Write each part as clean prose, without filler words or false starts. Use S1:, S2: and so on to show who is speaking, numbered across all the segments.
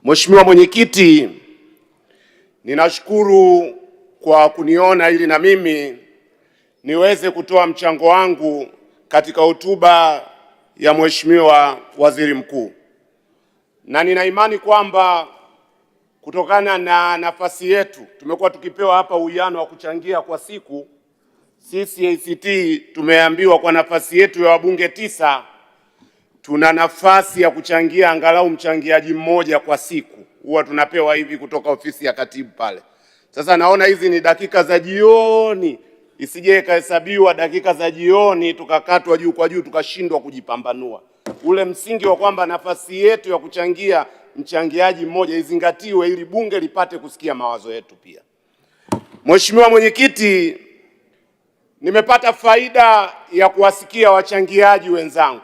S1: Mheshimiwa Mwenyekiti, ninashukuru kwa kuniona ili na mimi niweze kutoa mchango wangu katika hotuba ya Mheshimiwa Waziri Mkuu. Na nina imani kwamba kutokana na nafasi yetu tumekuwa tukipewa hapa uwiano wa kuchangia kwa siku. Sisi ACT tumeambiwa kwa nafasi yetu ya wabunge 9 tuna nafasi ya kuchangia angalau mchangiaji mmoja kwa siku. Huwa tunapewa hivi kutoka ofisi ya katibu pale. Sasa naona hizi ni dakika za jioni, isije ikahesabiwa dakika za jioni tukakatwa juu kwa juu tukashindwa kujipambanua. Ule msingi wa kwamba nafasi yetu ya kuchangia mchangiaji mmoja izingatiwe ili bunge lipate kusikia mawazo yetu pia. Mheshimiwa Mwenyekiti, nimepata faida ya kuwasikia wachangiaji wenzangu,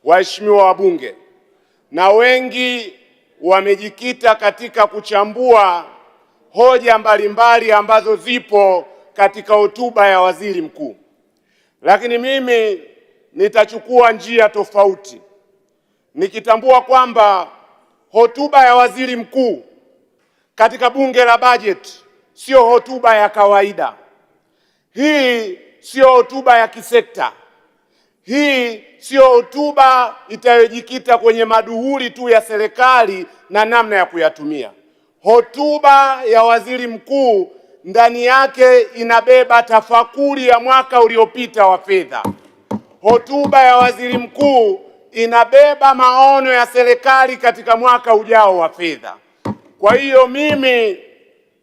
S1: waheshimiwa wabunge, na wengi wamejikita katika kuchambua hoja mbalimbali ambazo zipo katika hotuba ya Waziri Mkuu. Lakini mimi nitachukua njia tofauti, nikitambua kwamba hotuba ya Waziri Mkuu katika bunge la bajeti sio hotuba ya kawaida. Hii sio hotuba ya kisekta. Hii sio hotuba itayojikita kwenye maduhuli tu ya serikali na namna ya kuyatumia. Hotuba ya Waziri Mkuu ndani yake inabeba tafakuri ya mwaka uliopita wa fedha. Hotuba ya Waziri Mkuu inabeba maono ya serikali katika mwaka ujao wa fedha. Kwa hiyo mimi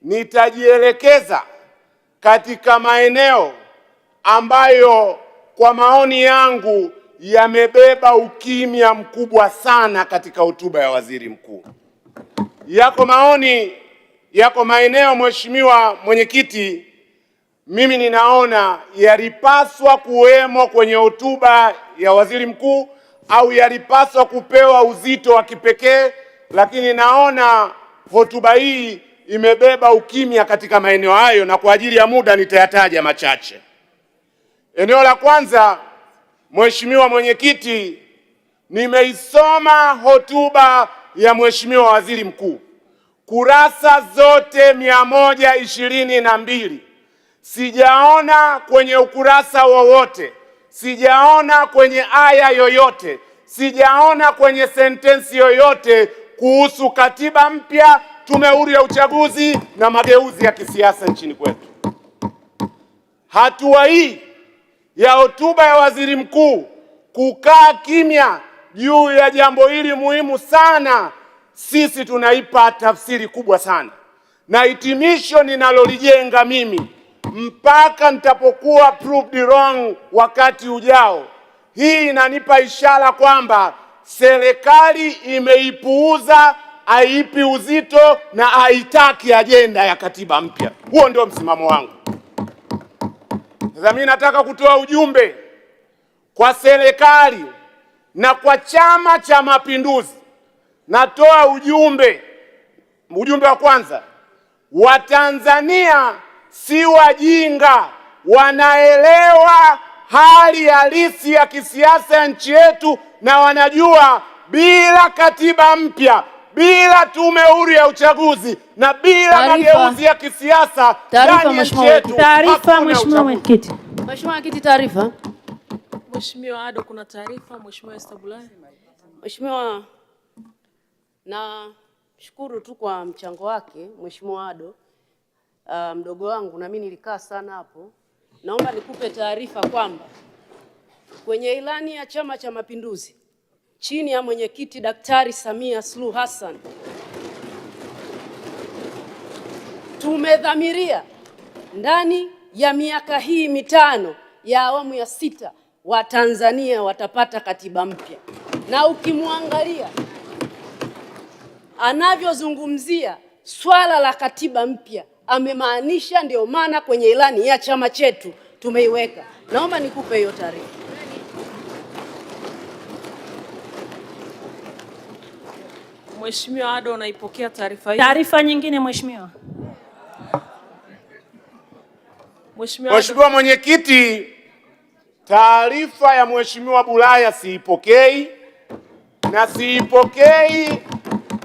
S1: nitajielekeza katika maeneo ambayo kwa maoni yangu yamebeba ukimya mkubwa sana katika hotuba ya Waziri Mkuu. Yako maeneo Mheshimiwa Mwenyekiti, mimi ninaona yalipaswa kuwemo kwenye hotuba ya Waziri Mkuu au yalipaswa kupewa uzito wa kipekee, lakini naona hotuba hii imebeba ukimya katika maeneo hayo, na kwa ajili ya muda nitayataja machache. Eneo la kwanza, Mheshimiwa Mwenyekiti, nimeisoma hotuba ya Mheshimiwa Waziri Mkuu. Kurasa zote 122. Sijaona kwenye ukurasa wowote, sijaona kwenye aya yoyote, sijaona kwenye sentensi yoyote kuhusu katiba mpya, tume huru ya uchaguzi na mageuzi ya kisiasa nchini kwetu. Hatua hii ya hotuba ya Waziri Mkuu kukaa kimya juu ya jambo hili muhimu sana, sisi tunaipa tafsiri kubwa sana, na hitimisho ninalolijenga mimi mpaka nitapokuwa proved wrong wakati ujao, hii inanipa ishara kwamba serikali imeipuuza, haipi uzito na haitaki ajenda ya katiba mpya. Huo ndio msimamo wangu. Sasa mimi nataka kutoa ujumbe kwa serikali na kwa Chama cha Mapinduzi. Natoa ujumbe wa kwanza, Watanzania si wajinga, wanaelewa hali halisi ya kisiasa ya nchi yetu, na wanajua bila katiba mpya, bila tume huru ya uchaguzi na bila mageuzi ya kisiasa ndani ya nchi yetu.
S2: Taarifa. Mheshimiwa Mwenyekiti.
S3: Mheshimiwa Mwenyekiti, taarifa.
S2: Mheshimiwa Ado, kuna taarifa. Mheshimiwa Esther Bulaya.
S3: Mheshimiwa, na shukuru tu kwa mchango wake Mheshimiwa Ado, mdogo wangu, na mimi nilikaa sana hapo. Naomba nikupe taarifa kwamba kwenye ilani ya Chama cha Mapinduzi chini ya mwenyekiti Daktari Samia Suluhu Hassan tumedhamiria ndani ya miaka hii mitano ya awamu ya 6 Watanzania watapata katiba mpya. Na ukimwangalia anavyozungumzia swala la katiba mpya amemaanisha, ndio maana kwenye ilani ya chama chetu tumeiweka. Naomba nikupe hiyo taarifa.
S2: Mheshimiwa Ado, unaipokea taarifa hii?
S4: Taarifa nyingine Mheshimiwa.
S1: Mheshimiwa Mwenyekiti, taarifa ya Mheshimiwa Bulaya siipokei, na siipokei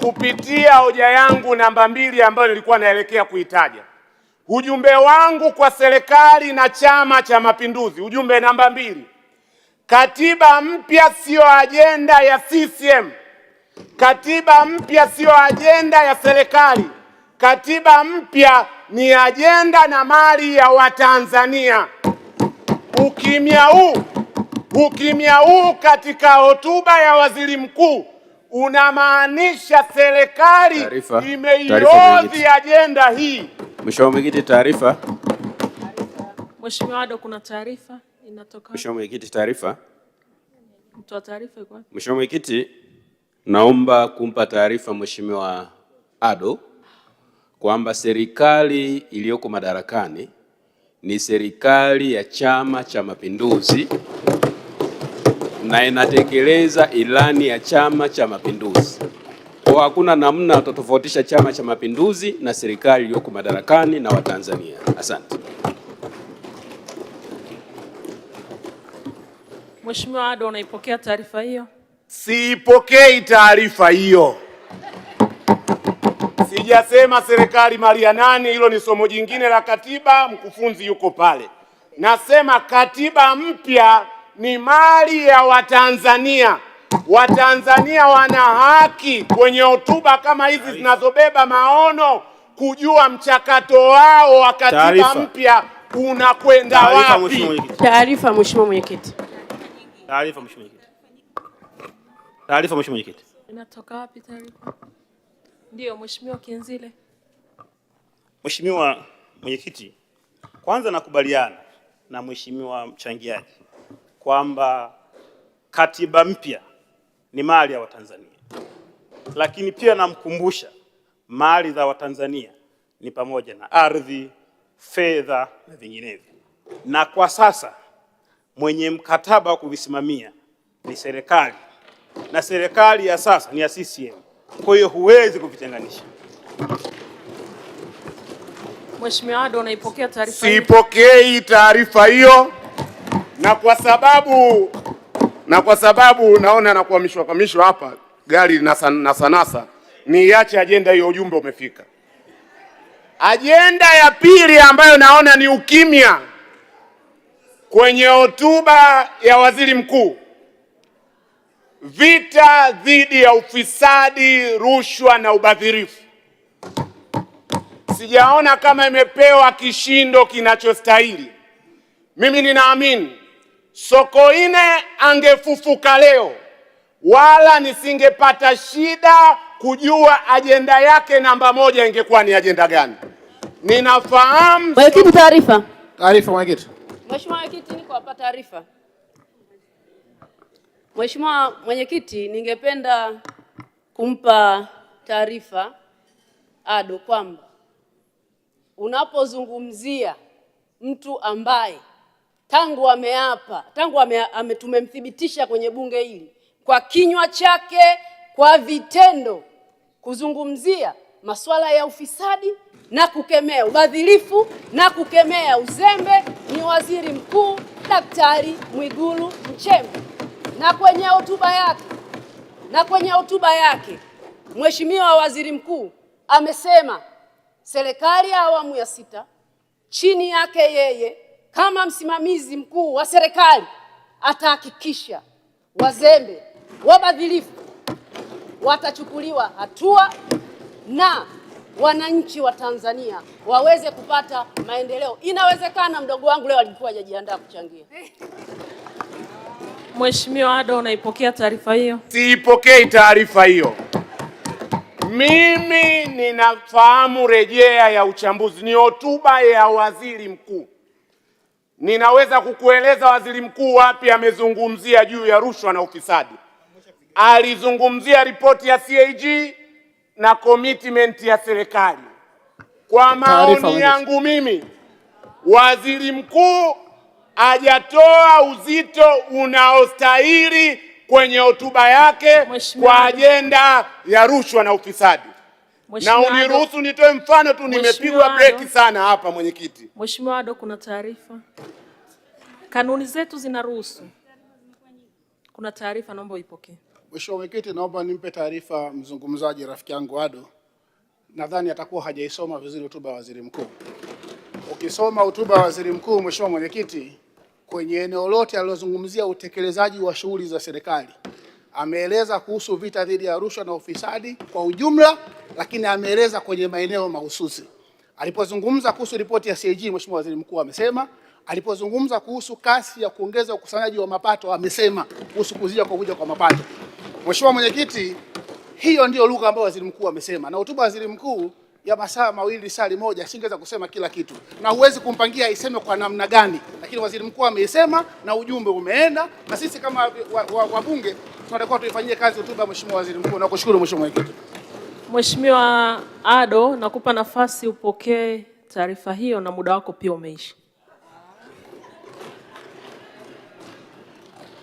S1: kupitia hoja yangu namba 2 ambayo nilikuwa naelekea kuitaja. Ujumbe wangu kwa serikali na Chama cha Mapinduzi, ujumbe namba 2: katiba mpya sio ajenda ya CCM. Katiba mpya sio ajenda ya serikali. Katiba mpya ni ajenda na mali ya Watanzania. Ukimya huu katika hotuba ya waziri mkuu unamaanisha serikali imeihodhi ajenda hii.
S4: Mheshimiwa Mwenyekiti, taarifa.
S2: Mheshimiwa Ado, kuna taarifa inatoka.
S4: Mheshimiwa Mwenyekiti, taarifa.
S2: Mtoa taarifa yuko wapi?
S4: Mheshimiwa Mwenyekiti, naomba kumpa taarifa Mheshimiwa Ado kwamba serikali iliyoko madarakani ni serikali ya Chama cha Mapinduzi na inatekeleza ilani ya Chama cha Mapinduzi. Kwa hakuna namna tutofautisha Chama cha Mapinduzi na serikali iliyoko madarakani na Watanzania. Asante.
S2: Mheshimiwa Ado, unaipokea taarifa hiyo?
S1: Siipokei taarifa hiyo. Sijasema serikali mali ya nani, hilo ni somo jingine la katiba, mkufunzi yuko pale. Nasema katiba mpya ni mali ya Watanzania. Watanzania wana haki kwenye hotuba kama hizi zinazobeba maono kujua mchakato wao wa katiba mpya unakwenda wapi.
S3: Taarifa Mheshimiwa Mwenyekiti.
S5: Taarifa Mheshimiwa Mwenyekiti. Taarifa Mheshimiwa Mwenyekiti.
S2: Inatoka wapi taarifa? Ndio, Mheshimiwa Kinzile.
S5: Mheshimiwa Mwenyekiti, kwanza nakubaliana na Mheshimiwa mchangiaji kwamba katiba mpya ni mali ya Watanzania. Lakini pia namkumbusha mali za Watanzania ni pamoja na ardhi, fedha na vinginevyo. Na kwa sasa mwenye mkataba wa kuvisimamia ni serikali, na serikali ya sasa ni ya CCM. Kwa hiyo huwezi kuvitenganisha.
S2: Mheshimiwa Ado, unaipokea taarifa hiyo?
S1: Sipokei taarifa hiyo, na kwa sababu naona nakuhamishwa hapa gari na sanasa, niache ajenda hiyo, ujumbe umefika. Ajenda ya pili ambayo naona ni ukimya kwenye hotuba ya waziri mkuu: vita dhidi ya ufisadi, rushwa na ubadhirifu. Sijaona kama imepewa kishindo kinachostahili. Mimi ninaamini Sokoine angefufuka leo, wala nisingepata shida kujua ajenda yake namba 1 ingekuwa ni ajenda gani. Ninafahamu.
S3: Mwenyekiti, taarifa.
S1: Taarifa Mwenyekiti.
S3: Mheshimiwa Mwenyekiti, niko hapa taarifa. Mheshimiwa Mwenyekiti, ningependa kumpa taarifa Ado kwamba unapozungumzia mtu ambaye tumemthibitisha kwenye bunge hili kwa kinywa chake, kwa vitendo, kuzungumzia masuala ya ufisadi na kukemea ubadhirifu na kukemea uzembe ni Waziri Mkuu Daktari Mwigulu Nchemba. Na kwenye hotuba yake Mheshimiwa Waziri Mkuu amesema serikali ya awamu ya 6 chini yake yeye kama msimamizi mkuu wa serikali atahakikisha wazembe, wabadhirifu watachukuliwa hatua na wananchi wa Tanzania waweze kupata maendeleo. Inawezekana mdogo wangu leo alikuwa hajajiandaa kuchangia.
S2: Mheshimiwa Ado, unaipokea taarifa hiyo?
S1: Siipokei taarifa hiyo. Mimi ninafahamu rejea ya uchambuzi, ni hotuba ya waziri mkuu. Ninaweza kukueleza waziri mkuu wapi amezungumzia juu ya rushwa na ufisadi. Alizungumzia ripoti ya CAG na commitment ya serikali. Kwa maoni yangu mimi, waziri mkuu hajatoa uzito unaostahili kwenye hotuba yake kwa ajenda ya rushwa na ufisadi. Na uniruhusu nitoe mfano tu, nimepigwa breki sana hapa Mwenyekiti.
S2: Mheshimiwa Ado, kuna taarifa. Kanuni zetu zinaruhusu. Kuna taarifa, naomba uipokee.
S6: Mheshimiwa Mwenyekiti, naomba nimpe taarifa mzungumzaji rafiki yangu Ado. Nadhani atakuwa hajaisoma vizuri hotuba ya Waziri Mkuu. Ukisoma hotuba ya Waziri Mkuu, Mheshimiwa Mwenyekiti, kwenye eneo lote alilozungumzia utekelezaji wa shughuli za serikali, ameeleza kuhusu vita dhidi ya rushwa na ufisadi kwa ujumla, lakini ameeleza kwenye maeneo mahususi. Alipozungumza kuhusu ripoti ya CAG, Mheshimiwa Waziri Mkuu amesema. Alipozungumza kuhusu kasi ya kuongeza ukusanyaji wa mapato, amesema kuhusu kuvuja kwa mapato. Mheshimiwa Mwenyekiti, hiyo ndio lugha ambayo Waziri Mkuu amesema, na hotuba ya Waziri Mkuu ya masaa mawili saa moja singeweza kusema kila kitu, na huwezi kumpangia iseme kwa namna gani, lakini Waziri Mkuu ameisema na ujumbe umeenda, na sisi kama wabunge tunatakiwa tuifanyie kazi hotuba ya Mheshimiwa Waziri Mkuu. Nakushukuru Mheshimiwa Mwenyekiti.
S2: Mheshimiwa Ado, nakupa nafasi upokee taarifa hiyo na muda wako pia umeisha.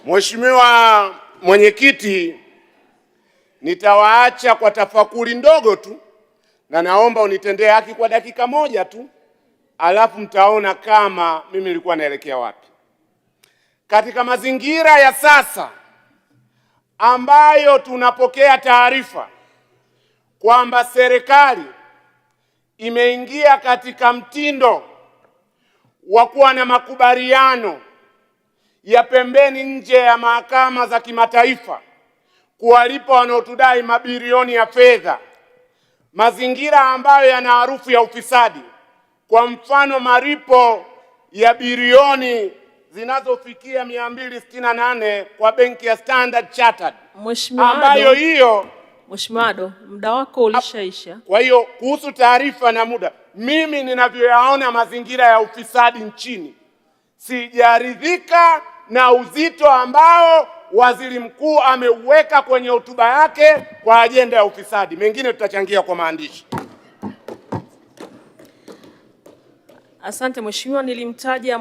S1: Mheshimiwa Mwenyekiti, nitawaacha kwa tafakuri ndogo tu, na naomba unitendee haki kwa dakika moja tu, alafu mtaona kama mimi nilikuwa naelekea wapi. Katika mazingira ya sasa ambayo tunapokea taarifa kwamba serikali imeingia katika mtindo wa kuwa na makubaliano ya pembeni nje ya mahakama za kimataifa kuwalipa wanaotudai mabilioni ya fedha, mazingira ambayo yana harufu ya ufisadi, kwa mfano malipo ya bilioni zinazofikia 268 kwa benki ya Standard Chartered, ambayo hiyo.
S2: Mheshimiwa Ado, muda wako ulishaisha.
S1: Kwa hiyo kuhusu taarifa na muda, mimi ninavyoyaona mazingira ya ufisadi nchini, sijaridhika na uzito ambao Waziri Mkuu ameuweka kwenye hotuba yake kwa ajenda ya ufisadi. Mengine tutachangia kwa maandishi.
S2: Asante Mheshimiwa, nilimtaja